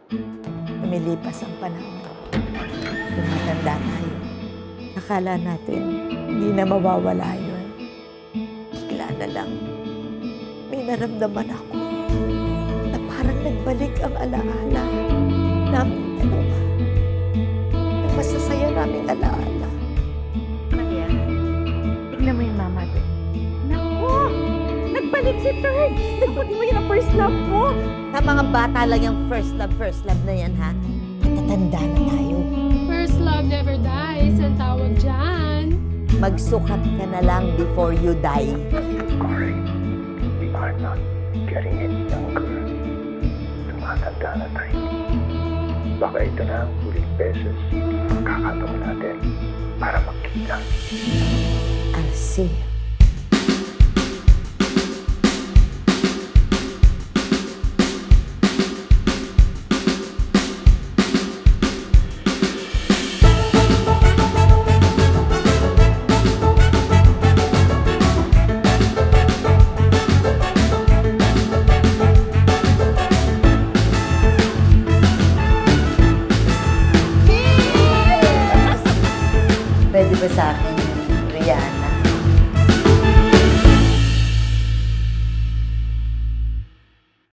Lumilipas ang panahon. Tumatanda tayo. Akala natin, hindi na mawawala yun. Bigla na lang, may naramdaman ako na parang nagbalik ang alaala namin dalawa. Ang masasaya naming alaala. Kaya, tignan mo yung mama doon. Naku! Nagbalik si Third! Nabuti mo yun ang first love mo! Sa mga bata lang yung first love na yan, ha? Matatanda na tayo. First love never dies, ang tawag dyan. Magsukat ka na lang before you die. Sorry, we are not getting any younger. Tumatanda na tayo. Baka ito na ang huling beses magkakataon natin para magkita. I'll see you. Pwede ba sa akin, Rian?